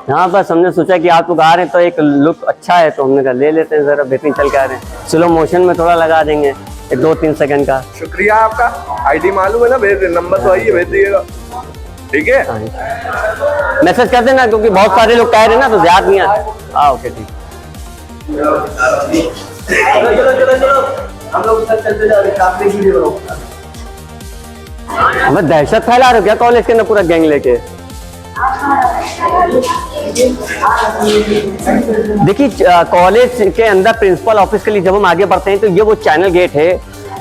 हाँ बस हमने सोचा कि आप लोग आ रहे हैं तो एक लुक अच्छा है तो हमने कहा ले लेते हैं, जरा बेहतरीन चल के आ रहे हैं, स्लो मोशन में थोड़ा लगा देंगे एक 2-3 सेकंड का। शुक्रिया आपका। आईडी मालूम है ना, भेज नंबर तो आइए, भेज दिएगा, ठीक है। मैसेज कर देना क्योंकि बहुत सारे लोग कह रहे हैं ना तो याद नहीं आता। हाँ ओके ठीक। हम लोग चलते जा रहे हैं। हमें दहशत फैला रहे हो क्या कॉलेज के अंदर पूरा गैंग लेके? देखिए कॉलेज के अंदर प्रिंसिपल ऑफिस के लिए जब हम आगे बढ़ते हैं तो ये वो चैनल गेट है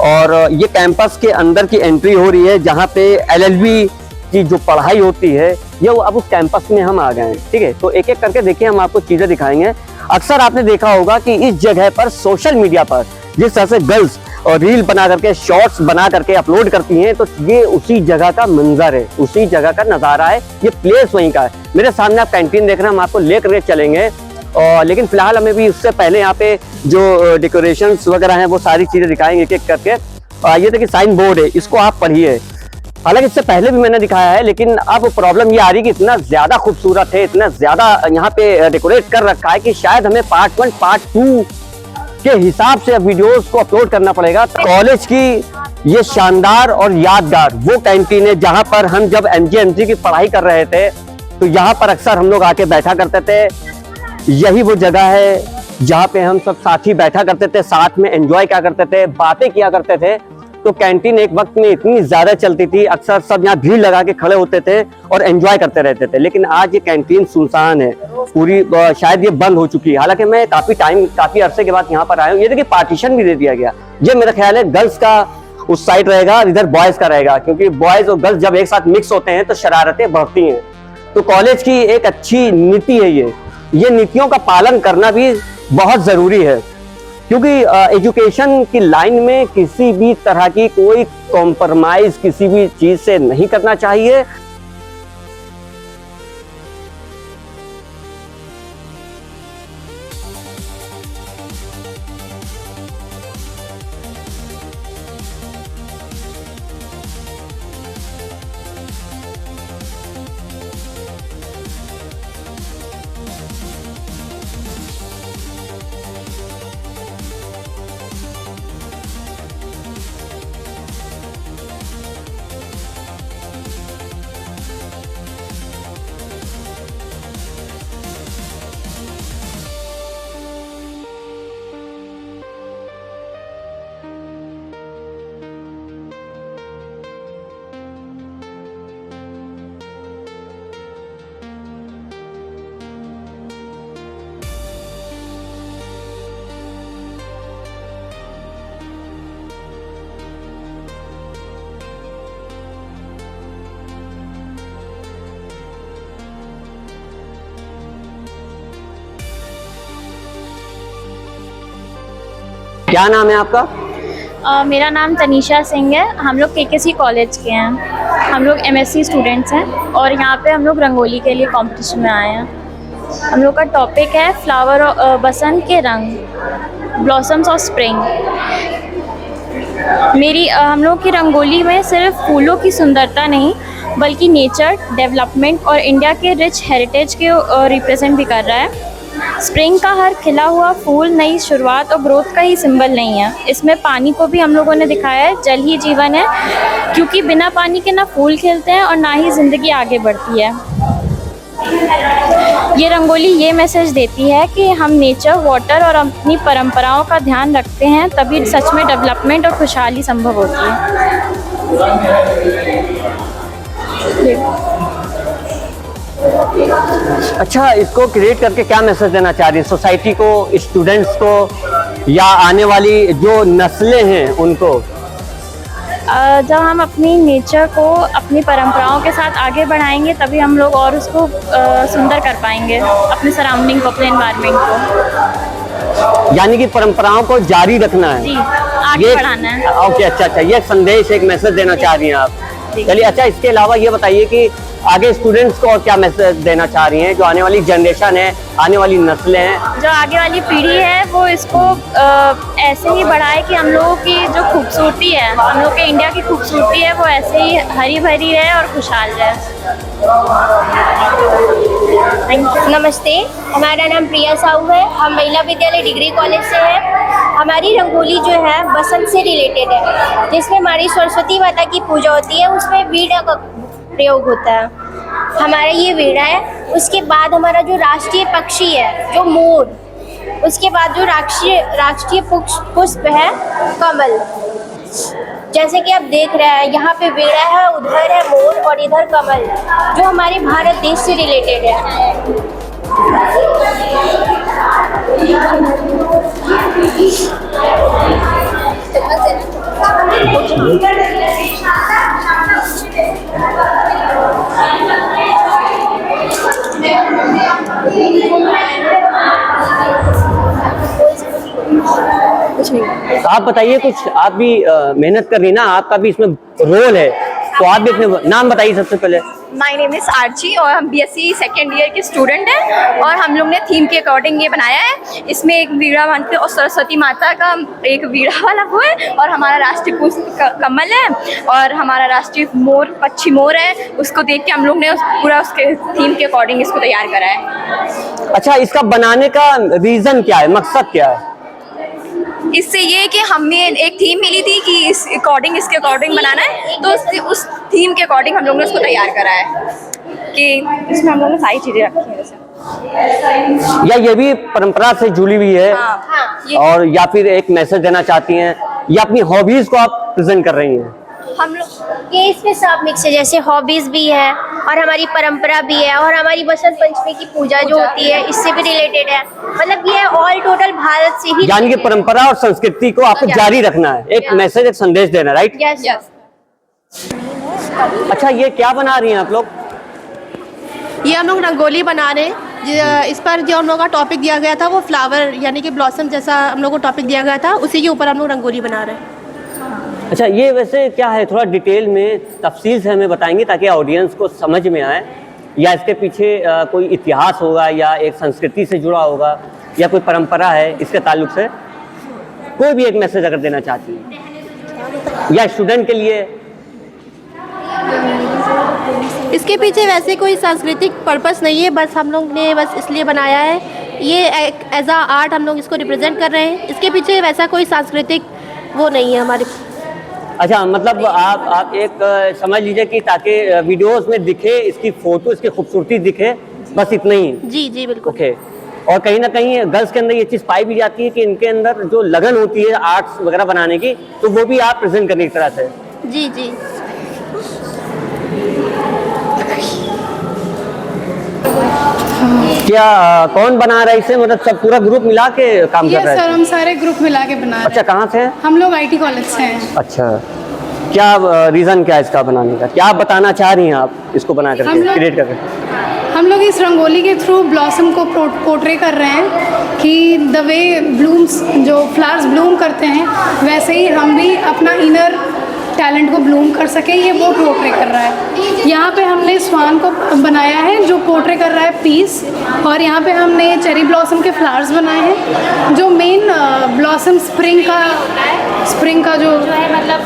और ये कैंपस के अंदर की एंट्री हो रही है जहाँ पे एलएलबी की जो पढ़ाई होती है ये वो अब उस कैंपस में हम आ गए हैं। ठीक है, तो एक एक करके देखिए हम आपको चीजें दिखाएंगे। अक्सर आपने देखा होगा कि इस जगह पर सोशल मीडिया पर जिस तरह से गर्ल्स और रील बना करके शॉर्ट्स बना करके अपलोड करती हैं तो ये उसी जगह का मंजर है, उसी जगह का नजारा है, ये प्लेस वहीं का है। मेरे सामने आप कैंटीन देख रहे हैं, हम आपको लेकर के चलेंगे और लेकिन फिलहाल हमें भी उससे पहले यहाँ पे जो डेकोरेशंस वगैरह हैं वो सारी चीजें दिखाएंगे एक एक करके। ये देखिए साइन बोर्ड है, इसको आप पढ़िए। हालांकि इससे पहले भी मैंने दिखाया है लेकिन अब प्रॉब्लम ये आ रही है कि इतना ज्यादा खूबसूरत है, इतना ज्यादा यहाँ पे डेकोरेट कर रखा है कि शायद हमें पार्ट 1 पार्ट 2 के हिसाब से वीडियोस को अपलोड करना पड़ेगा। कॉलेज की ये शानदार और यादगार वो कैंटीन है जहां पर हम जब एमजीएमसी की पढ़ाई कर रहे थे तो यहाँ पर अक्सर हम लोग आके बैठा करते थे। यही वो जगह है जहाँ पे हम सब साथी बैठा करते थे, साथ में एंजॉय क्या करते थे, बातें किया करते थे। तो कैंटीन एक वक्त में इतनी ज्यादा चलती थी, अक्सर सब यहाँ भीड़ लगा के खड़े होते थे और एंजॉय करते रहते थे। लेकिन आज ये कैंटीन सुनसान है, पूरी शायद ये बंद हो चुकी है। हालांकि मैं काफी अरसे के बाद यहाँ पर आया हूँ। ये देखिए पार्टीशन भी दे दिया गया, ये मेरा ख्याल है गर्ल्स का उस साइड रहेगा और इधर बॉयज का रहेगा, क्योंकि बॉयज और गर्ल्स जब एक साथ मिक्स होते हैं तो शरारतें बढ़ती हैं। तो कॉलेज की एक अच्छी नीति है ये नीतियों का पालन करना भी बहुत जरूरी है, क्योंकि एजुकेशन की लाइन में किसी भी तरह की कोई कॉम्प्रोमाइज किसी भी चीज से नहीं करना चाहिए। क्या नाम है आपका? मेरा नाम तनीषा सिंह है। हम लोग केकेसी कॉलेज के हैं, हम लोग एमएससी स्टूडेंट्स हैं और यहाँ पे हम लोग रंगोली के लिए कंपटीशन में आए हैं। हम लोग का टॉपिक है फ्लावर बसंत के रंग, ब्लॉसम्स ऑफ स्प्रिंग। हम लोग की रंगोली में सिर्फ फूलों की सुंदरता नहीं बल्कि नेचर, डेवलपमेंट और इंडिया के रिच हेरिटेज के रिप्रेजेंट भी कर रहा है। स्प्रिंग का हर खिला हुआ फूल नई शुरुआत और ग्रोथ का ही सिंबल नहीं है। इसमें पानी को भी हम लोगों ने दिखाया है, जल ही जीवन है, क्योंकि बिना पानी के ना फूल खिलते हैं और ना ही ज़िंदगी आगे बढ़ती है। ये रंगोली ये मैसेज देती है कि हम नेचर, वाटर और अपनी परंपराओं का ध्यान रखते हैं तभी सच में डेवलपमेंट और खुशहाली संभव होती है। अच्छा, इसको क्रिएट करके क्या मैसेज देना चाह रही है सोसाइटी को, स्टूडेंट्स को या आने वाली जो नस्लें हैं उनको? जब हम अपनी नेचर को, अपनी परंपराओं के साथ आगे बढ़ाएंगे तभी हम लोग और उसको सुंदर कर पाएंगे, अपने सराउंडिंग को, अपने एनवायरनमेंट को। यानी कि परंपराओं को जारी रखना है, जी, आगे बढ़ाना है। ओके, अच्छा, ये संदेश, एक मैसेज देना चाह रही हैं आप। चलिए, अच्छा, इसके अलावा ये बताइए कि आगे स्टूडेंट्स को और क्या मैसेज देना चाह रही हैं, जो आने वाली जनरेशन है, आने वाली नस्लें हैं? जो आगे वाली पीढ़ी है वो इसको ऐसे ही बढ़ाए कि हम लोगों की जो खूबसूरती है, हम लोग के इंडिया की खूबसूरती है, वो ऐसे ही हरी भरी रहे और खुशहाल रहे। नमस्ते, हमारा नाम प्रिया साहू है। हम महिला विद्यालय डिग्री कॉलेज से हैं। हमारी रंगोली जो है बसंत से रिलेटेड है, जिसमें हमारी सरस्वती माता की पूजा होती है, उसमें वीणा का प्रयोग होता है। हमारा ये वीणा है। उसके बाद हमारा जो राष्ट्रीय पक्षी है जो मोर, उसके बाद जो राष्ट्रीय पुष्प है कमल। जैसे कि आप देख रहे हैं, यहाँ पे वीणा है, उधर है मोर और इधर कमल, जो हमारे भारत देश से रिलेटेड है। आप बताइए कुछ, आप भी मेहनत कर रही ना, आपका भी इसमें रोल है, तो आप भी अपने नाम बताइए सबसे पहले। माय नेम इज़ आर्ची और हम बीएससी सेकेंड ईयर के स्टूडेंट हैं और हम लोग ने थीम के अकॉर्डिंग ये बनाया है। इसमें एक वीणा मानते और सरस्वती माता का एक वीणा वाला वो है और हमारा राष्ट्रीय पुष्प कमल है और हमारा राष्ट्रीय मोर पक्षी मोर है। उसको देख के हम लोग ने पूरा उसके थीम के अकॉर्डिंग इसको तैयार करा है। अच्छा, इसका बनाने का रीज़न क्या है, मकसद क्या है? इससे ये कि हमें एक थीम मिली थी कि इस अकॉर्डिंग इसके अकॉर्डिंग बनाना है, तो उस थीम के अकॉर्डिंग हम लोग ने उसको तैयार करा है कि इसमें हम लोग ने सारी चीज़ें रखी हैं जैसे। या ये भी परंपरा से जुड़ी हुई है? हाँ, और या फिर एक मैसेज देना चाहती हैं, या अपनी हॉबीज को आप प्रेजेंट कर रही हैं? हम लोग ये इसमें सब मिक्स है, जैसे हॉबीज भी है और हमारी परंपरा भी है और हमारी बसंत पंचमी की पूजा जो होती है इससे भी रिलेटेड है। मतलब ये ऑल टोटल भारत से ही, यानी कि परंपरा और संस्कृति को आपको जारी रखना है, एक मैसेज, एक संदेश देना, राइट? यस। अच्छा, ये क्या बना रही हैं आप लोग? ये हम लोग रंगोली बना रहे हैं। इस पर जो हम लोग का टॉपिक दिया गया था वो फ्लावर यानी कि ब्लॉसम जैसा हम लोग को टॉपिक दिया गया था, उसी के ऊपर हम लोग रंगोली बना रहे हैं। अच्छा, ये वैसे क्या है, थोड़ा डिटेल में तफसील से हमें बताएंगे ताकि ऑडियंस को समझ में आए, या इसके पीछे कोई इतिहास होगा या एक संस्कृति से जुड़ा होगा या कोई परंपरा है इसके ताल्लुक से? कोई भी एक मैसेज अगर देना चाहती हैं या स्टूडेंट के लिए? इसके पीछे वैसे कोई सांस्कृतिक पर्पस नहीं है, बस हम लोग ने बस इसलिए बनाया है। ये एज अ आर्ट हम लोग इसको रिप्रेजेंट कर रहे हैं। इसके पीछे वैसा कोई सांस्कृतिक वो नहीं है हमारे। अच्छा, मतलब आप एक समझ लीजिए कि ताकि वीडियोस में दिखे, इसकी फोटो, इसकी खूबसूरती दिखे, बस इतना ही। जी जी बिल्कुल। ओके। और कहीं ना कहीं गर्ल्स के अंदर ये चीज़ पाई भी जाती है कि इनके अंदर जो लगन होती है आर्ट्स वगैरह बनाने की, तो वो भी आप प्रेजेंट करने की तरह से। जी जी। क्या कौन बना रहा है इसे, मतलब सब पूरा ग्रुप मिला के काम कर रहा है? सर, हम सारे ग्रुप मिला के बना रहे अच्छा, कहाँ से हैं? हैं। हम लोग आईटी कॉलेज से हैं। अच्छा, क्या रीज़न क्या है इसका बनाने का, क्या आप बताना चाह रही हैं आप इसको बना करके, क्रिएट करके? हम लोग इस रंगोली के थ्रू ब्लॉसम को पोर्ट्रे कर रहे हैं कि द वे ब्लूम्स, जो फ्लावर्स ब्लूम करते हैं, वैसे ही हम भी अपना इनर टैलेंट को ब्लूम कर सके, ये वो पोर्ट्रे कर रहा है। यहाँ पे हमने स्वान को बनाया है जो पोर्ट्रे कर रहा है पीस, और यहाँ पे हमने चेरी ब्लॉसम के फ्लावर्स बनाए हैं जो मेन ब्लॉसम स्प्रिंग का जो है, मतलब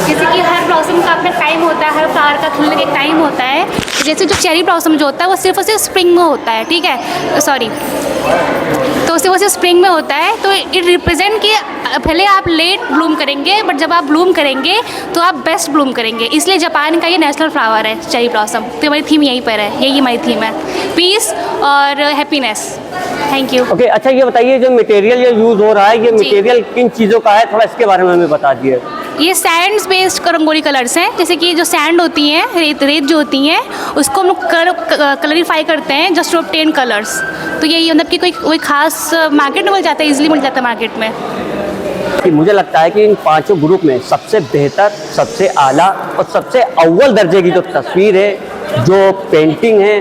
जैसे कि हर ब्लॉसम का अपना टाइम होता है, हर फ्लावर का खिलने का एक टाइम होता है। जैसे जो चेरी ब्लॉसम जो होता है वो सिर्फ और सिर्फ स्प्रिंग में होता है, ठीक है, सॉरी, तो सिर्फ और सिर्फ स्प्रिंग में होता है। तो इट रिप्रेजेंट कि पहले आप लेट ब्लूम करेंगे, बट जब आप ब्लूम करेंगे तो आप बेस्ट ब्लूम करेंगे। इसलिए जापान का ये नेशनल फ्लावर है चेरी ब्लॉसम। तो हमारी थीम यहीं पर है, यही हमारी थीम है, पीस और हैप्पीनेस। Thank you. ओके, अच्छा ये बताइए जो मटेरियल ये यूज़ हो रहा है, ये मटेरियल किन चीज़ों का है, थोड़ा इसके बारे में हमें बता दिए। ये सैंड्स बेस्ड रंगोली कलर्स हैं। जैसे कि जो सैंड होती हैं, रेत जो होती हैं, उसको हम लोग कलरीफाई करते हैं जस्ट टू ऑब्टेन कलर्स। तो यही मतलब कि कोई खास मार्केट में मिल जाता है, इजीली मिल जाता है मार्केट में। कि मुझे लगता है कि इन पांचों ग्रुप में सबसे बेहतर, सबसे आला और सबसे अव्वल दर्जे की जो तस्वीर है, जो पेंटिंग है,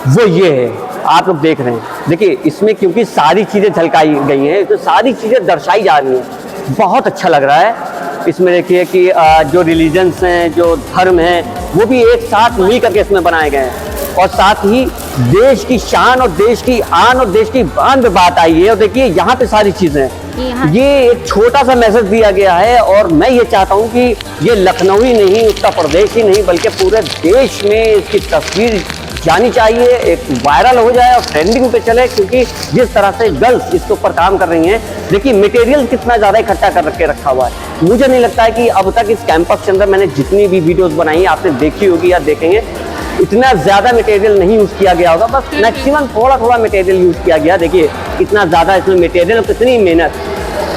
वो ये है, आप लोग देख रहे हैं। देखिए इसमें क्योंकि सारी चीज़ें झलकाई गई हैं, तो सारी चीज़ें दर्शाई जा रही हैं, बहुत अच्छा लग रहा है। इसमें देखिए कि जो रिलीजन्स हैं, जो धर्म हैं, वो भी एक साथ मिल करके इसमें बनाए गए हैं। और साथ ही देश की शान और देश की आन और देश की बान पे बात आई है। और देखिए यहाँ पे सारी चीजें हैं, ये एक छोटा सा मैसेज दिया गया है। और मैं ये चाहता हूँ कि ये लखनऊ ही नहीं, उत्तर प्रदेश ही नहीं, बल्कि पूरे देश में इसकी तस्वीर जानी चाहिए, एक वायरल हो जाए और ट्रेंडिंग पे चले। क्योंकि जिस तरह से गर्ल्स इसके ऊपर काम कर रही हैं, देखिए मटेरियल कितना ज़्यादा इकट्ठा कर के रखा हुआ है। मुझे नहीं लगता है कि अब तक इस कैंपस के अंदर मैंने जितनी भी वीडियोस बनाई आपने देखी होगी या देखेंगे, इतना ज़्यादा मटेरियल नहीं यूज़ किया गया होगा। बस मैक्सिमम थोड़ा थोड़ा मटेरियल यूज़ किया गया। देखिए इतना ज़्यादा इसमें मटेरियल और कितनी मेहनत।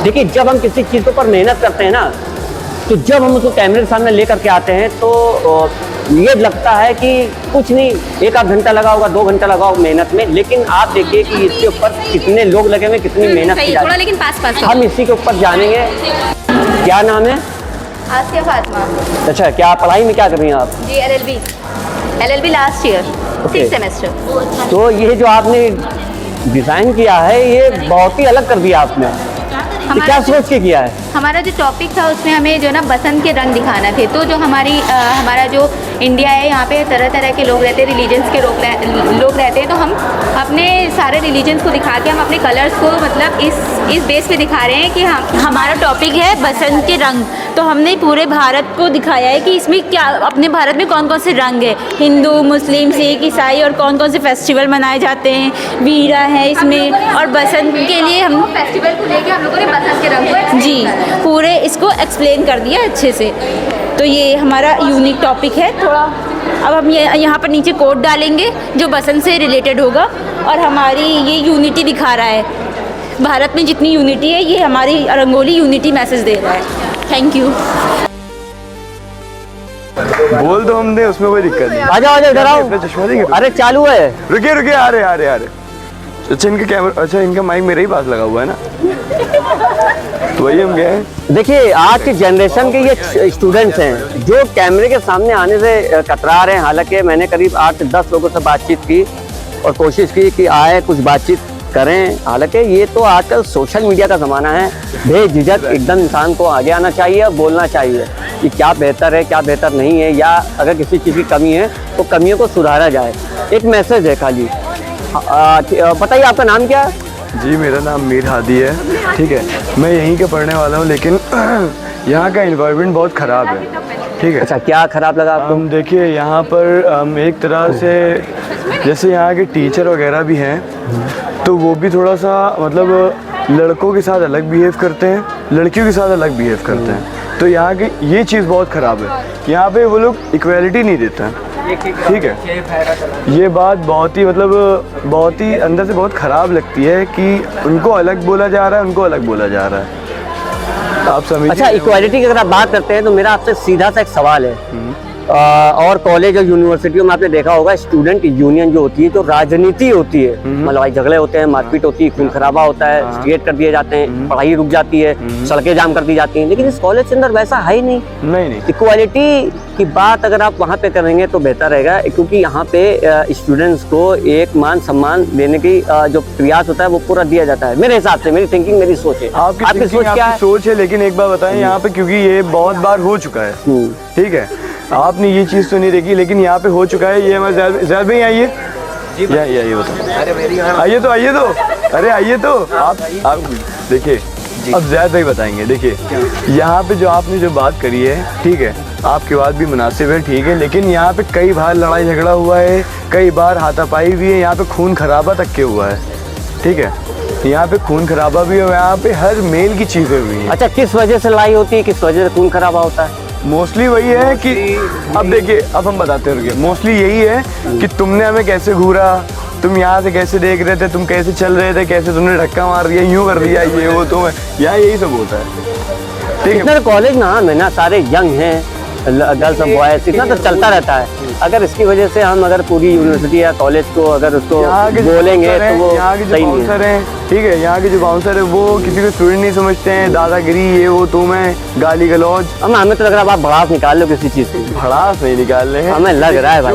देखिए जब हम किसी चीज़ के ऊपर मेहनत करते हैं ना, तो जब हम उसको कैमरे के सामने लेकर के आते हैं तो ये लगता है कि कुछ नहीं, 1 आध घंटा लगा होगा, 2 घंटा लगा होगा मेहनत में। लेकिन आप देखिए कि इसके ऊपर कितने लोग लगे हुए, कितनी मेहनत की जाती है। लेकिन पास हम इसी के ऊपर जानेंगे। क्या नाम है? आसिया फातिमा। अच्छा, क्या पढ़ाई में क्या कर रही हैं आप? जी LLB last year, Okay. 6th semester. तो ये जो आपने डिज़ाइन किया है, ये बहुत ही अलग कर दिया आपने। ये क्या सोच के किया है? हमारा जो टॉपिक था उसमें हमें जो ना बसंत के रंग दिखाना थे। तो जो हमारा जो इंडिया है, यहाँ पे तरह तरह के लोग रहते हैं, रिलीजन्स के लोग रहते हैं। तो हम अपने सारे रिलीजन्स को दिखा के हम अपने कलर्स को मतलब इस बेस पे दिखा रहे हैं कि हमारा टॉपिक है बसंत के रंग। तो हमने पूरे भारत को दिखाया है कि इसमें क्या, अपने भारत में कौन कौन से रंग है, हिंदू, मुस्लिम, सिख, ईसाई, और कौन कौन से फेस्टिवल मनाए जाते हैं। वीरा है इसमें, और बसंत के लिए हम फेस्टिवल को लेके हम लोगों ने बसंत के रंग को जी पूरे इसको एक्सप्लेन कर दिया अच्छे से। तो ये हमारा यूनिक टॉपिक है थोड़ा। अब हम यहाँ पर नीचे कोड डालेंगे जो बसंत से रिलेटेड होगा, और हमारी ये यूनिटी दिखा रहा है। भारत में जितनी यूनिटी है, ये हमारी रंगोली यूनिटी मैसेज दे रहा है। Thank you. बोल दो हमने, उसमें कोई दिक्कत नहीं। आ जाओ इधर आओ। अपना चश्मा देंगे? अरे चालू है। रुकिए आ रहे। अच्छा इनका कैमरा, अच्छा इनका माइक मेरे ही पास लगा हुआ है ना, तो वही हम गए हैं। देखिए आज की जनरेशन के ये स्टूडेंट्स हैं जो कैमरे के सामने आने से कतरा रहे हैं। हालांकि मैंने करीब 8 से 10 लोगों से बातचीत की और कोशिश की कि आए कुछ बातचीत करें। हालांकि ये तो आजकल सोशल मीडिया का ज़माना है, बेझिझक एकदम इंसान को आगे आना चाहिए और बोलना चाहिए कि क्या बेहतर है, क्या बेहतर नहीं है, या अगर किसी चीज़ की कमी है तो कमियों को सुधारा जाए। एक मैसेज है खाली। बताइए आपका नाम क्या है? जी मेरा नाम मीर हादी है, ठीक है। मैं यहीं का पढ़ने वाला हूँ, लेकिन यहाँ का एनवायरनमेंट बहुत ख़राब है, ठीक है। अच्छा, क्या ख़राब लगा आपको? देखिए यहाँ पर एक तरह से जैसे यहाँ के टीचर वगैरह भी हैं, तो वो भी थोड़ा सा मतलब लड़कों के साथ अलग बिहेव करते हैं, लड़कियों के साथ अलग बिहेव करते हैं। तो यहाँ की ये चीज़ बहुत ख़राब है। यहाँ पे वो लोग इक्वालिटी नहीं देते हैं, ठीक है। ये बात बहुत ही मतलब बहुत ही अंदर से बहुत ख़राब लगती है कि उनको अलग बोला जा रहा है, उनको अलग बोला जा रहा है। आप समझिए। अच्छा, इक्वालिटी की अगर आप बात करते हैं तो मेरा आपसे सीधा सा एक सवाल है। और कॉलेज और यूनिवर्सिटियों में आपने देखा होगा स्टूडेंट यूनियन जो होती है, जो राजनीति होती है, मतलब झगड़े होते हैं, मारपीट होती है, खून खराबा होता है, स्ट्रेट कर दिए जाते हैं, पढ़ाई रुक जाती है, सड़कें जाम कर दी जाती हैं। लेकिन इस कॉलेज के अंदर वैसा है ही नहीं। इक्वालिटी की बात अगर आप वहाँ पे करेंगे तो बेहतर रहेगा, क्योंकि यहाँ पे स्टूडेंट्स को एक मान सम्मान देने की जो प्रयास होता है वो पूरा दिया जाता है। मेरे हिसाब से, मेरी थिंकिंग, मेरी सोच है। आपकी सोच क्या है? सोच है, लेकिन एक बार बताएं यहाँ पे, क्योंकि ये बहुत बार हो चुका है, ठीक है। आपने ये चीज़ तो नहीं देखी, लेकिन यहाँ पे हो चुका है। ये हमारे ज़ैद भाई आइए, ये बताओ। आइए तो अरे आइए तो आप देखिए, अब ज़ैद भाई बताएंगे। देखिए यहाँ पे जो बात करी है, ठीक है, आपकी बात भी मुनासिब है, ठीक है, लेकिन यहाँ पे कई बार लड़ाई झगड़ा हुआ है, कई बार हाथापाई भी है, यहाँ पे खून खराबा तक के हुआ है, ठीक है। यहाँ पे खून खराबा भी है, यहाँ पे हर मेल की चीज़ें हुई हैं। अच्छा, किस वजह से लड़ाई होती है, किस वजह से खून खराबा होता है? मोस्टली वही है कि अब देखिए, अब हम बताते हैं, मोस्टली यही है कि तुमने हमें कैसे घूरा, तुम यहाँ से कैसे देख रहे थे, तुम कैसे चल रहे थे, कैसे तुमने धक्का मार दिया, यूँ कर दिया, ये वो तुम्हें, यहाँ यही सब होता है, ठीक है। कॉलेज ना है ना, सारे यंग हैं, गर्ल्स और बॉयज, इतना तो चलता रहता है। अगर इसकी वजह से हम अगर पूरी यूनिवर्सिटी या कॉलेज को अगर उसको बोलेंगे तो वो यहाँ के जो बाउंसर हैं, ठीक है, यहाँ के जो बाउंसर है वो किसी को स्टूडेंट नहीं समझते हैं, दादागिरी, ये वो तुम्हें गाली गलौज। हमें तो लग रहा है आप भड़ास निकाल लो किसी चीज़ से। भड़ास नहीं निकाल रहे हैं, हमें लग रहा है भाई,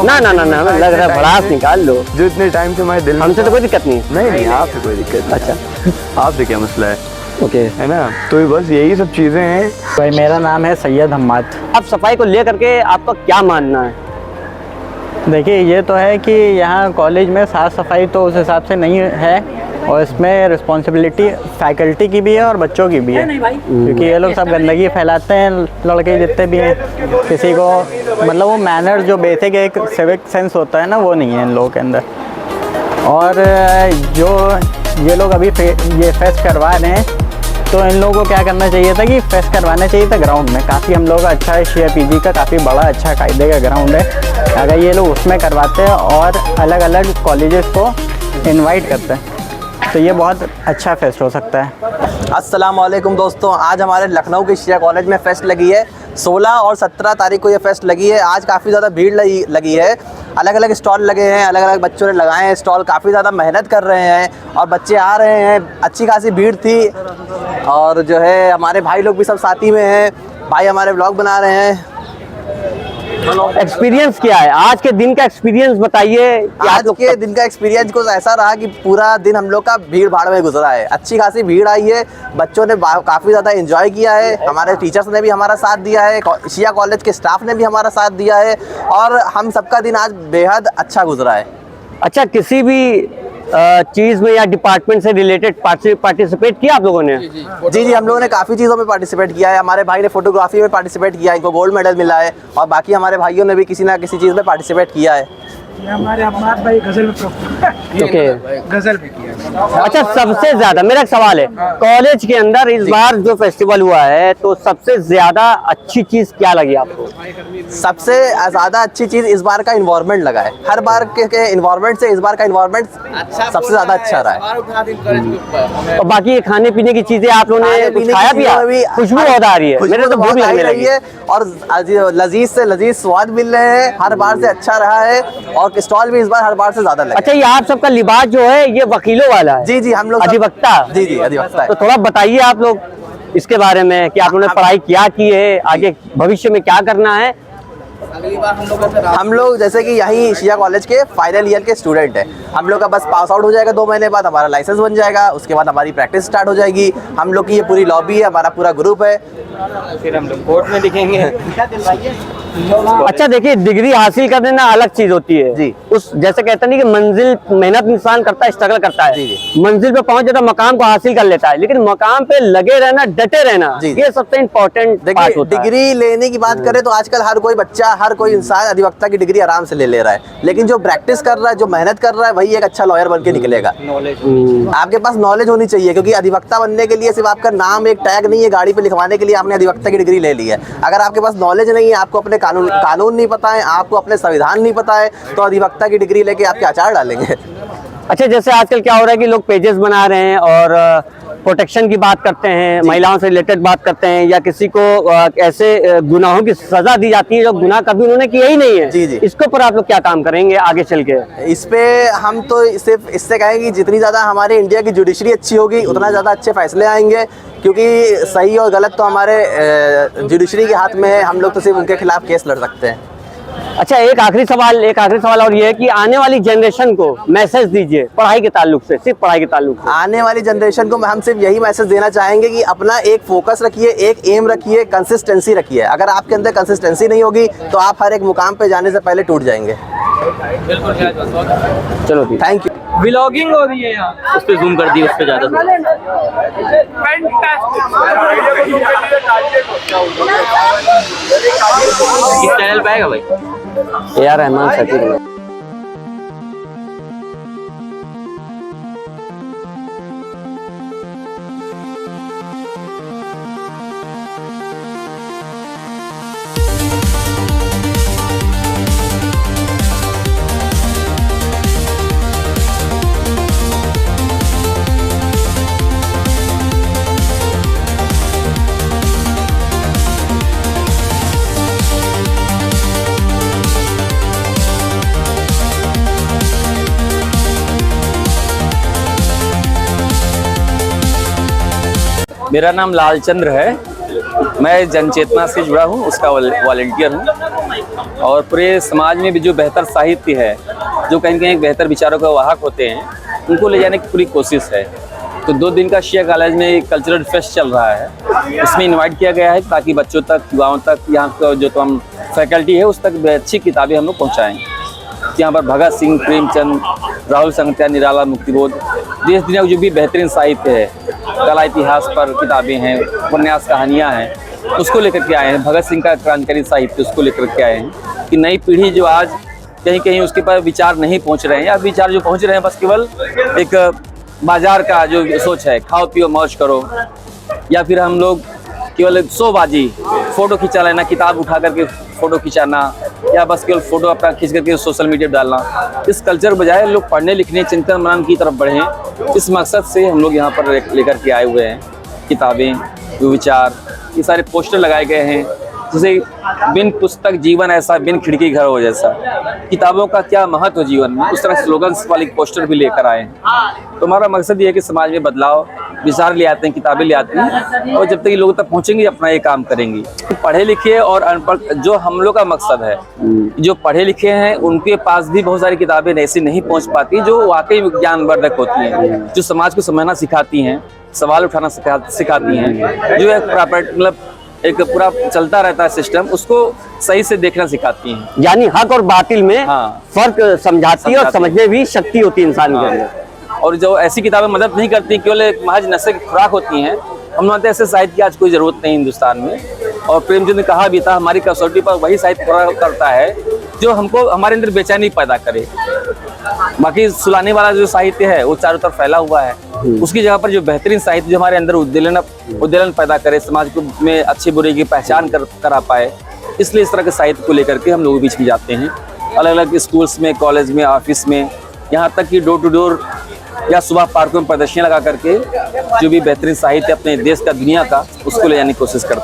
ना हमें लग रहा है भड़ास निकाल लो। जो इतने टाइम से हमारे दिल, हमसे तो कोई दिक्कत नहीं है। नहीं, आपसे कोई दिक्कत नहीं। अच्छा, आपसे क्या मसला है? ओके। है ना। तो बस यही सब चीज़ें हैं। भाई मेरा नाम है सैयद हम्माद। अब सफाई को लेकर के आपका क्या मानना है? देखिए ये तो है कि यहाँ कॉलेज में साफ़ सफाई तो उस हिसाब से नहीं है, और इसमें रिस्पॉन्सिबिलिटी फैकल्टी की भी है और बच्चों की भी है, क्योंकि ये लोग सब गंदगी फैलाते हैं, लड़के जितने भी हैं। किसी को मतलब वो मैनर जो बेसिक एक सिविक सेंस होता है ना, वो नहीं है इन लोगों के अंदर। और जो ये लोग अभी ये फेस्ट करवा रहे हैं, तो इन लोगों को क्या करना चाहिए था कि फेस्ट करवाना चाहिए था ग्राउंड में। काफ़ी हम लोगों का अच्छा है, शिया पीजी का काफ़ी बड़ा अच्छा कायदे का ग्राउंड है। अगर ये लोग उसमें करवाते हैं और अलग अलग कॉलेजेस को इनवाइट करते हैं, तो ये बहुत अच्छा फेस्ट हो सकता है। अस्सलाम वालेकुम दोस्तों, आज हमारे लखनऊ के शिया कॉलेज में फ़ेस्ट लगी है। 16 और 17 तारीख को ये फ़ेस्ट लगी है। आज काफ़ी ज़्यादा भीड़ लगी है। अलग अलग स्टॉल लगे हैं, अलग अलग बच्चों ने लगाए हैं स्टॉल। काफ़ी ज़्यादा मेहनत कर रहे हैं और बच्चे आ रहे हैं। अच्छी खासी भीड़ थी और जो है हमारे भाई लोग भी सब साथी में हैं। भाई हमारे व्लॉग बना रहे हैं। एक्सपीरियंस क्या है आज के दिन का? एक्सपीरियंस बताइए। आज के दिन का एक्सपीरियंस कुछ ऐसा रहा कि पूरा दिन हम लोग का भीड़ भाड़ में गुजरा है। अच्छी खासी भीड़ आई है, बच्चों ने काफ़ी ज़्यादा एंजॉय किया है। हमारे टीचर्स ने भी हमारा साथ दिया है, शिया कॉलेज के स्टाफ ने भी हमारा साथ दिया है और हम सबका दिन आज बेहद अच्छा गुजरा है। अच्छा, किसी भी चीज़ में या डिपार्टमेंट से रिलेटेड पार्टिसिपेट किया आप लोगों ने? जी, हम लोगों ने काफ़ी चीज़ों में पार्टिसिपेट किया है। हमारे भाई ने फोटोग्राफी में पार्टिसिपेट किया है, इनको गोल्ड मेडल मिला है और बाकी हमारे भाइयों ने भी किसी ना किसी चीज़ में पार्टिसिपेट किया है। हमारे अम्माद भाई गजल में गजल भी किया। अच्छा, सबसे ज्यादा मेरा एक सवाल है, कॉलेज के अंदर इस बार जो फेस्टिवल हुआ है, तो सबसे ज्यादा अच्छी चीज क्या लगी आपको? सबसे ज्यादा अच्छी चीज इस बार का इन्वायरमेंट लगा है। हर बार के इन्वायरमेंट से इस बार का इन्वायरमेंट सबसे ज्यादा अच्छा रहा है। और बाकी खाने पीने की चीजें आप लोगों ने कुछ खाया पिया? खुशबू बहुत आ रही है, मेरे तो भूख लगने लगी है और लजीज से लजीज स्वाद मिल रहे हैं। हर बार से अच्छा रहा है और स्टॉल भी इस बार हर बार से ज्यादा लगे। अच्छा, ये आप सबका लिबास जो है ये वकीलों वाला है? जी, हम लोग अधिवक्ता। जी, अधिवक्ता है। तो थोड़ा बताइए आप लोग इसके बारे में कि आप लोगों ने पढ़ाई क्या की है, आगे भविष्य में क्या करना है? हम लोग जैसे कि यहीं शिया कॉलेज के फाइनल ईयर के स्टूडेंट हैं। हम लोग का बस पास आउट हो जाएगा 2 महीने बाद, हमारा लाइसेंस बन जाएगा। उसके बाद हमारी प्रैक्टिस स्टार्ट हो जाएगी। हम लोग की ये पूरी लॉबी है, हमारा पूरा ग्रुप है। फिर हम लोग कोर्ट में दिखेंगे। अच्छा, देखिए, डिग्री हासिल करने ना अलग चीज होती है जी। उस जैसे कहते नहीं कि मंजिल मेहनत इंसान करता है, स्ट्रगल करता है। जी। मंजिल पे पहुंच जाता है, मकाम को हासिल कर लेता है, लेकिन मकाम पे लगे रहना, डटे रहना, जी। ये सबसे इम्पोर्टेंट बात होता है। डिग्री लेने की बात करें तो आजकल हर कोई बच्चा, हर कोई इंसान अधिवक्ता की डिग्री आराम से ले रहा है, लेकिन जो प्रैक्टिस कर रहा है, जो मेहनत कर रहा है, वही एक अच्छा लॉयर बन के निकलेगा। आपके पास नॉलेज होनी चाहिए, क्योंकि अधिवक्ता बनने के लिए सिर्फ आपका नाम एक टैग नहीं है गाड़ी पे लिखवाने के लिए आपने अधिवक्ता की डिग्री ले ली है। अगर आपके पास नॉलेज नहीं है, आपको अपने कानून नहीं पता है, आपको अपने संविधान नहीं पता है, तो अधिवक्ता की डिग्री लेके आप क्या अचार डालेंगे। अच्छा, जैसे आजकल क्या हो रहा है कि लोग पेजेस बना रहे हैं और प्रोटेक्शन की बात करते हैं, महिलाओं से रिलेटेड बात करते हैं, या किसी को ऐसे गुनाहों की सजा दी जाती है जो गुनाह कभी उन्होंने किया ही नहीं है। जी। इसके ऊपर आप लोग क्या काम करेंगे आगे चल के? इस पे हम तो सिर्फ इससे कहेंगे कि जितनी ज़्यादा हमारे इंडिया की जुडिशरी अच्छी होगी, उतना ज़्यादा अच्छे फैसले आएंगे, क्योंकि सही और गलत तो हमारे जुडिशरी के हाथ में है। हम लोग तो सिर्फ उनके खिलाफ केस लड़ सकते हैं। अच्छा, एक आखिरी सवाल और ये है कि आने वाली जनरेशन को मैसेज दीजिए पढ़ाई के ताल्लुक से, सिर्फ पढ़ाई के ताल्लुक से। आने वाली जनरेशन को हम सिर्फ यही मैसेज देना चाहेंगे कि अपना एक फोकस रखिए, एक एम रखिए, कंसिस्टेंसी रखिए। अगर आपके अंदर कंसिस्टेंसी नहीं होगी तो आप हर एक मुकाम पे जाने से पहले टूट जाएंगे। चलो, थैंक यू। व्लॉगिंग हो रही है यहाँ, उस पे जूम कर दिए, उस पे ज्यादा चैनल पे आएगा भाई यार रहमान सचिन। मेरा नाम लालचंद्र है। मैं जनचेतना से जुड़ा हूँ, उसका वॉलंटियर हूँ। और पूरे समाज में भी जो बेहतर साहित्य है, जो कहीं कहीं बेहतर विचारों के वाहक होते हैं, उनको ले जाने की पूरी कोशिश है। तो 2 दिन का शिया कॉलेज में एक कल्चरल फेस्ट चल रहा है, उसमें इनवाइट किया गया है ताकि बच्चों तक, युवाओं तक, यहाँ का जो तमाम फैकल्टी है उस तक अच्छी किताबें हम लोग पहुँचाएँ। यहाँ पर भगत सिंह, प्रेमचंद, राहुल संगत्या, निराला, मुक्तिबोध, देश दुनिया का जो भी बेहतरीन साहित्य है, कला इतिहास पर किताबें हैं, उपन्यास कहानियाँ हैं, उसको लेकर के आए हैं। भगत सिंह का क्रांतिकारी साहित्य उसको लेकर के आए हैं कि नई पीढ़ी जो आज कहीं कहीं उसके पर विचार नहीं पहुंच रहे हैं, या विचार जो पहुंच रहे हैं बस केवल एक बाजार का जो सोच है, खाओ पियो मौज करो, या फिर हम लोग केवल शोबाजी, फोटो खिंचा लेना, किताब उठा करके फोटो खिंचाना, या बस केवल फोटो अपना खींच करके सोशल मीडिया पर डालना। इस कल्चर बजाय लोग पढ़ने लिखने, चिंतन मनन की तरफ बढ़ें, इस मकसद से हम लोग यहाँ पर लेकर के आए हुए हैं। किताबें, विचार, ये सारे पोस्टर लगाए गए हैं, जैसे बिन पुस्तक जीवन ऐसा, बिन खिड़की घर हो जैसा। किताबों का क्या महत्व जीवन में, उस तरह स्लोगन्स वाली पोस्टर भी लेकर आए हैं। तो हमारा मकसद ये है कि समाज में बदलाव, विचार ले आते हैं, किताबें ले आते हैं, और जब तक ये लोगों तक पहुंचेंगे अपना ये काम करेंगे। तो पढ़े लिखे और अनपढ़, जो हम लोग का मकसद है, जो पढ़े लिखे हैं उनके पास भी बहुत सारी किताबें ऐसी नहीं पहुँच पाती जो वाकई ज्ञानवर्धक होती हैं, जो समाज को समझना सिखाती हैं, सवाल उठाना सिखाती हैं, जो एक प्रॉपर मतलब एक पूरा चलता रहता है सिस्टम, उसको सही से देखना सिखाती हैं। यानी हक और बातिल में हाँ, फर्क समझाती है और समझने भी शक्ति होती है इंसान के अंदर। और जो ऐसी किताबें मदद नहीं करती, केवल एक महज नशे की खुराक होती हैं, हम मानते हैं ऐसे साहित्य की आज कोई ज़रूरत नहीं हिंदुस्तान में। और प्रेमचंद ने कहा भी था, हमारी कसौटी पर वही साहित्य पूरा करता है जो हमको हमारे अंदर बेचैनी पैदा करे। बाकी सुलाने वाला जो साहित्य है वो चारों तरफ फैला हुआ है, उसकी जगह पर जो बेहतरीन साहित्य जो हमारे अंदर उद्वेलन पैदा करे, समाज को में अच्छे बुरे की पहचान करा पाए, इसलिए इस तरह के साहित्य को लेकर के हम लोगों के बीच में जाते हैं, अलग अलग स्कूल्स में, कॉलेज में, ऑफिस में, यहाँ तक कि डोर टू डोर या सुबह पार्कों में प्रदर्शनियाँ लगा करके जो भी बेहतरीन साहित्य अपने देश का, दुनिया का, उसको ले जाने की कोशिश करते हैं।